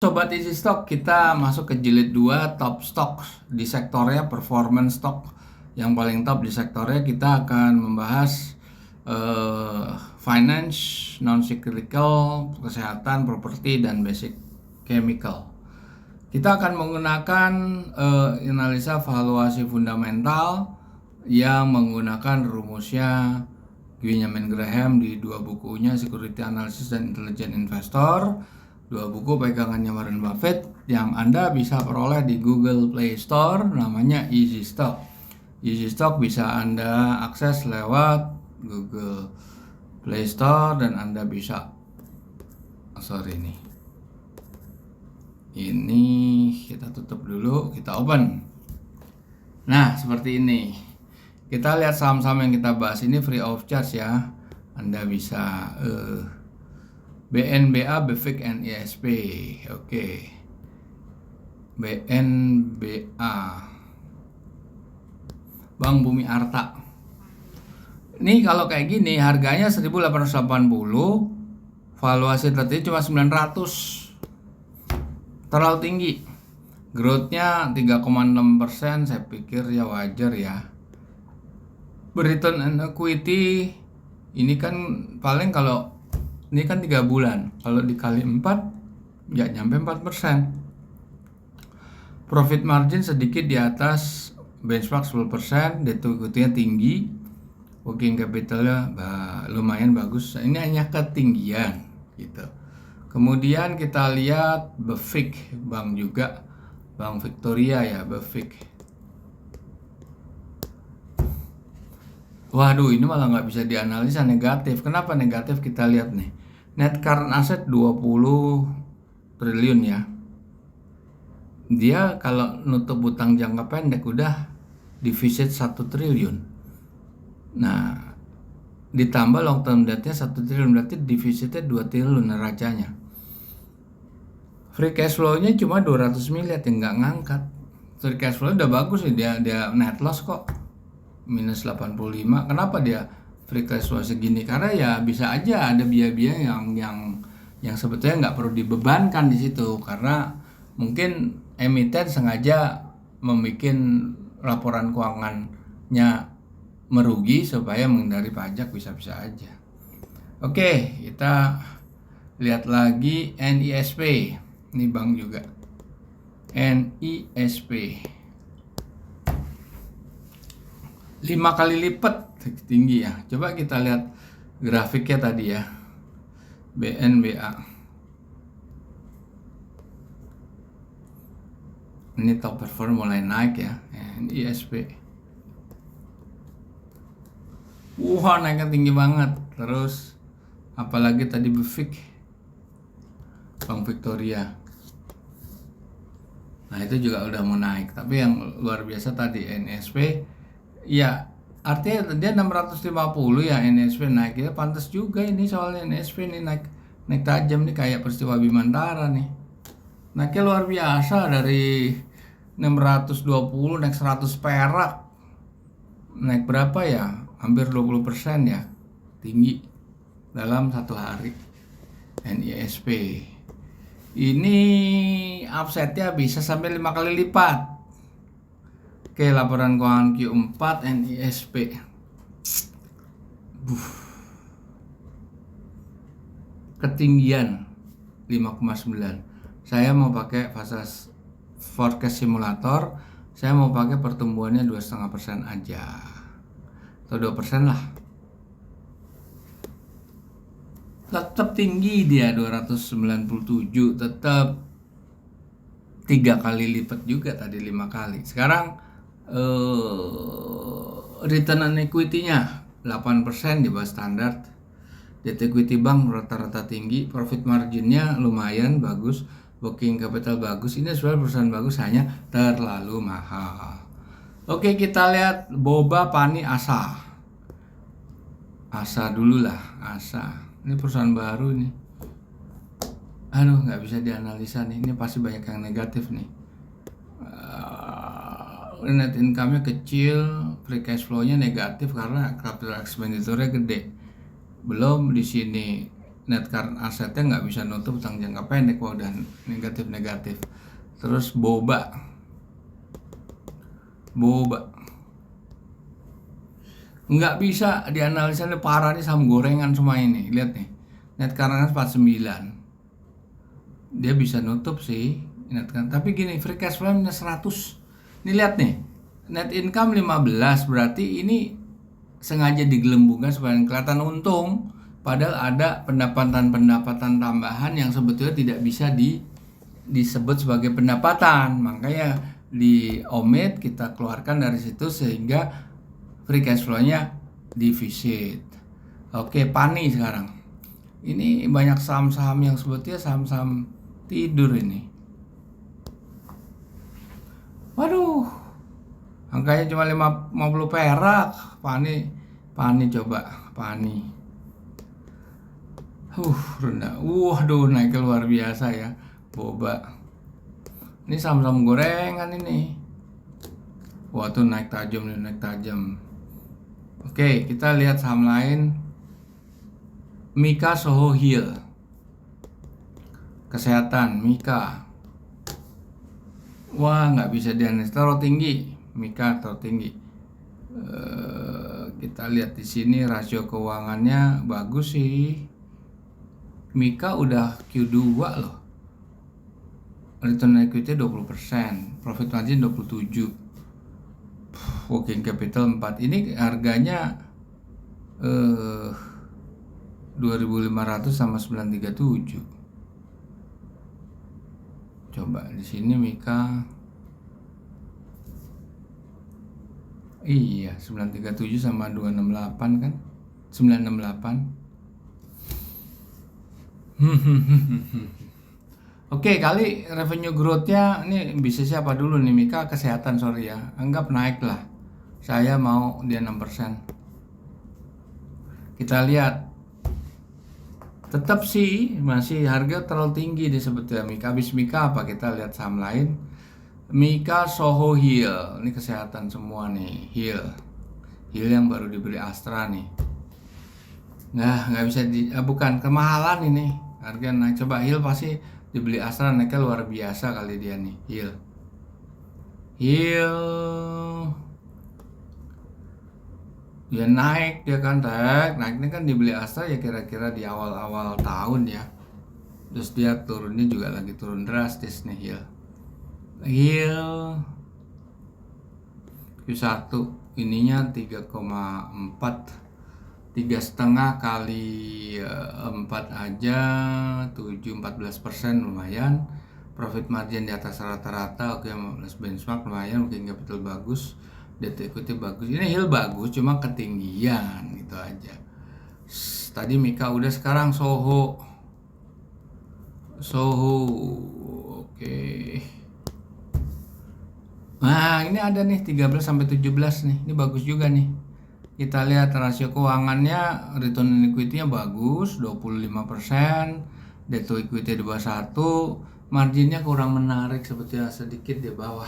Sobat Easy Stock, kita masuk ke jilid 2 top stock di sektornya performance stock. Yang paling top di sektornya kita akan membahas finance, non-cyclical, kesehatan, properti, dan basic chemical. Kita akan menggunakan analisa valuasi fundamental yang menggunakan rumusnya Benjamin Graham di dua bukunya Security Analysis dan Intelligent Investor, dua buku pegangannya Warren Buffett yang Anda bisa peroleh di Google Play Store, namanya Easy Stock. Easy Stock bisa Anda akses lewat Google Play Store dan Anda bisa ini kita tutup dulu, kita open. Nah, seperti ini. Kita lihat saham-saham yang kita bahas ini free of charge ya. Anda bisa BNBA, BEFIK, NISP. Oke. BNBA. Bank Bumi Arta. Ini kalau kayak gini harganya 1.880, valuasi tertinggi cuma 900. Terlalu tinggi. Growth-nya 3,6%, saya pikir ya wajar ya. Return on equity ini kan paling kalau ini kan 3 bulan, kalau dikali 4 nggak nyampe 4%. Profit margin sedikit di atas benchmark 10%, debt to equity-nya tinggi, working capital-nya lumayan bagus. Ini hanya ketinggian gitu. Kemudian kita lihat BEFIK, bank juga, Bank Victoria ya, BEFIK. Waduh, ini malah nggak bisa dianalisa negatif. Kenapa negatif? Kita lihat nih. Net current asset 20 triliun ya. Dia kalau nutup utang jangka pendek udah defisit 1 triliun. Nah, ditambah long term debt-nya 1 triliun, berarti defisitnya 2 triliun neracanya. Free cash flow-nya cuma 200 miliar, yang nggak ngangkat. Free cash flow udah bagus sih, dia net loss kok. Minus 85. Kenapa dia free cash flow segini? Karena ya bisa aja ada biaya-biaya yang sebetulnya nggak perlu dibebankan di situ, karena mungkin emiten sengaja membuat laporan keuangannya merugi supaya menghindari pajak, bisa-bisa aja. Oke, kita lihat lagi NISP. Ini bank juga. NISP 5 kali lipat tinggi ya. Coba kita lihat grafiknya tadi ya. BNBA. Ini top perform mulai naik ya. NISP. Wah, naiknya tinggi banget. Terus apalagi tadi BEFIK, Bank Victoria. Nah, itu juga udah mau naik. Tapi yang luar biasa tadi NISP. Ya, artinya dia 650 ya, NISP naik ya, pantas juga ini, soalnya NISP ini naik tajam nih, kayak peristiwa Bimantara nih. Naiknya luar biasa, dari 620 naik 100 perak. Naik berapa ya? Hampir 20% ya. Tinggi dalam satu hari. NISP. Ini offsetnya bisa sampai 5 kali lipat. Oke, laporan keuangan Q4 NISP. Ketinggian 5,9. Saya mau pakai fase forecast simulator. Saya mau pakai pertumbuhannya 2,5% aja, atau 2% lah. Tetap tinggi dia 297, tetap 3 kali lipat juga tadi, 5 kali. Sekarang return on equity-nya 8% di bawah standar. Debt equity bank rata-rata tinggi, profit margin-nya lumayan bagus, working capital bagus. Ini sebenarnya perusahaan bagus, hanya terlalu mahal. Oke, kita lihat Boba Pani Asa. Asa dulu lah, Asa. Ini perusahaan baru nih. Aduh, nggak bisa dianalisa nih. Ini pasti banyak yang negatif nih. Net income-nya kecil, free cash flow-nya negatif karena capital expenditure-nya gede. Belum di sini net current assetnya nggak bisa nutup utang jangka pendek, wah udah negatif. Terus boba nggak bisa dianalisa, ini parah nih, saham gorengan semua ini. Lihat nih, net current 49, dia bisa nutup sih net current, tapi gini, free cash flow minus 100. Ini lihat nih, net income 15, berarti ini sengaja digelembungkan supaya kelihatan untung, padahal ada pendapatan tambahan yang sebetulnya tidak bisa disebut sebagai pendapatan. Makanya di omit, kita keluarkan dari situ sehingga free cash flow-nya defisit. Oke, Pani sekarang. Ini banyak saham-saham yang sebetulnya saham-saham tidur ini. Waduh, angkanya cuma 50 perak. Pani coba, Pani. Rendah. Waduh, naik luar biasa ya. Boba. Ini saham-saham gorengan ini. Wah, tuh naik tajam. Oke, kita lihat saham lain. Mika Soho Hill. Kesehatan, Mika. Wah, nggak bisa dianalisis, terlalu tinggi. Mika terlalu tinggi. Kita lihat di sini rasio keuangannya bagus sih. Mika udah Q2 loh. Return on equity 20%, profit margin 27%. Working capital 4. Ini harganya 2.500 sama 937. Coba di sini Mika. Iya, 937 sama 268 kan? 968. Oke, kali revenue growth-nya ini bisnisnya apa dulu nih? Mika kesehatan, sorry ya. Anggap naik lah. Saya mau dia 6%. Kita lihat. Tetap sih masih harga terlalu tinggi di sebetulnya Mika. Habis Mika apa? Kita lihat saham lain. Mika Soho Hill. Ini kesehatan semua nih. Hill yang baru dibeli Astra nih. Nah, nggak bisa bukan kemahalan ini. Harga naik. Coba Hill pasti dibeli Astra naiknya luar biasa kali dia nih. Hill ya naik, dia kan naiknya kan dibeli Astra ya kira-kira di awal-awal tahun ya. Terus dia turunnya juga lagi turun drastis nih Hill Q1 ininya 3,4, 3,5 kali 4 aja 14% lumayan. Profit margin di atas rata-rata, oke, 15 benchmark lumayan, mungkin capital bagus, debt equity bagus. Ini Hill bagus, cuma ketinggian gitu aja. Tadi Mika udah, sekarang Soho. Oke. Nah, ini ada nih 13 sampai 17 nih. Ini bagus juga nih. Kita lihat rasio keuangannya, return on equity-nya bagus, 25%, debt to equity 21%, marginnya kurang menarik sebetulnya, sedikit di bawah,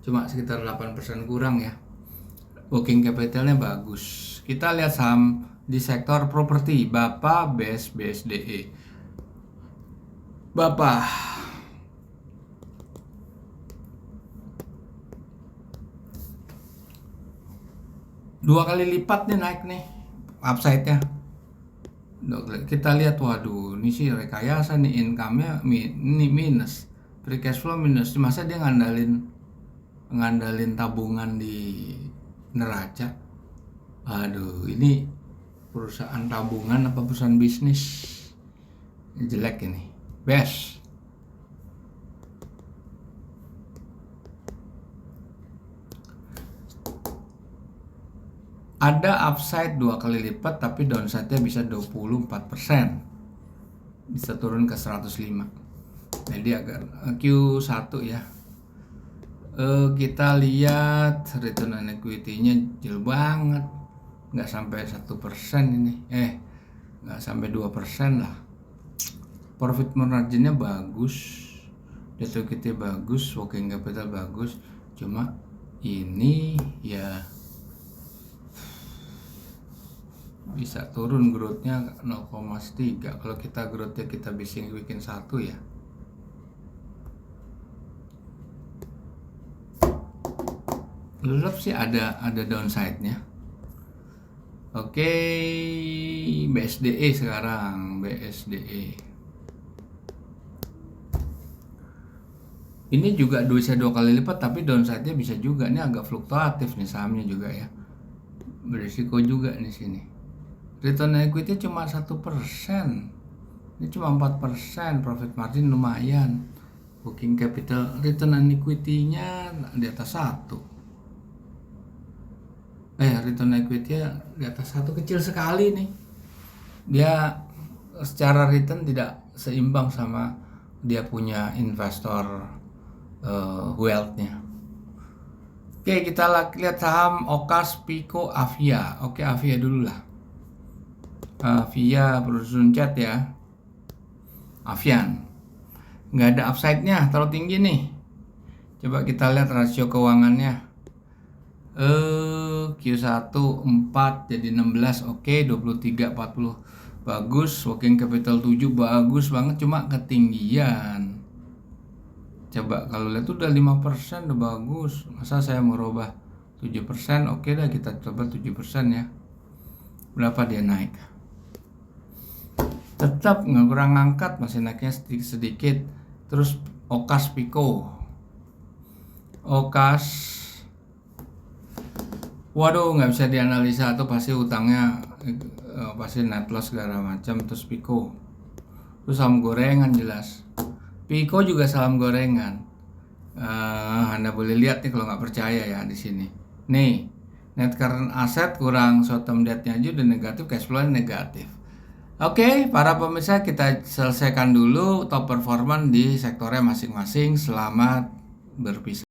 cuma sekitar 8% kurang ya. Working capital-nya bagus. Kita lihat saham di sektor properti, Bapak BSDE. Bapak 2 kali lipat nih naik nih upside-nya. Kita lihat, waduh, ini sih rekayasa nih, income-nya ini minus, free cash flow minus. Masa dia ngandalin tabungan di neraca? Aduh, ini perusahaan tabungan apa perusahaan bisnis? Jelek ini. Best. Ada upside 2 kali lipat, tapi downside-nya bisa 24%. Bisa turun ke 105. Jadi agak Q1 ya. Kita lihat return on equity-nya jauh banget. Nggak sampai 1% ini. Nggak sampai 2% lah. Profit margin-nya bagus. Debt to equity bagus, working capital bagus. Cuma ini ya bisa turun growth-nya 0,3. Kalau kita growth-nya kita bikin 1 ya. Lulap sih ada downside-nya. Oke, BSDE sekarang, BSDE. Ini juga bisa 2 kali lipat, tapi downside-nya bisa juga. Ini agak fluktuatif nih sahamnya juga ya. Berisiko juga di sini. Return equity cuma 1%. Ini cuma 4%, profit margin lumayan. Booking capital return on equity-nya di atas 1. Return equity-nya di atas 1, kecil sekali nih. Dia secara return tidak seimbang sama dia punya investor wealth-nya. Oke, kita lihat saham Okas, Pico, Avia. Oke, Avia dulu lah. Avia perusahaan cat ya. Avian. Nggak ada upside-nya, terlalu tinggi nih. Coba kita lihat rasio keuangannya. Q1 4 jadi 16, oke, 23 40 bagus, working capital 7 bagus banget, cuma ketinggian. Coba kalau lihat udah 5% udah bagus. Masa saya mau rubah 7%? Oke dah, kita coba 7% ya. Berapa dia naik? Tetap nggak kurang ngangkat, masih naiknya sedikit. Terus Okas, Pico. Okas, waduh, nggak bisa dianalisa, tuh pasti utangnya pasti net loss segala macam. Terus Pico, terus saham gorengan jelas. Pico juga saham gorengan. Anda boleh lihat nih kalau nggak percaya ya di sini. Nih, net current asset kurang short term debt-nya aja udah negatif, cash flow negatif. Oke, para pemirsa, kita selesaikan dulu top performance di sektornya masing-masing. Selamat berpisah.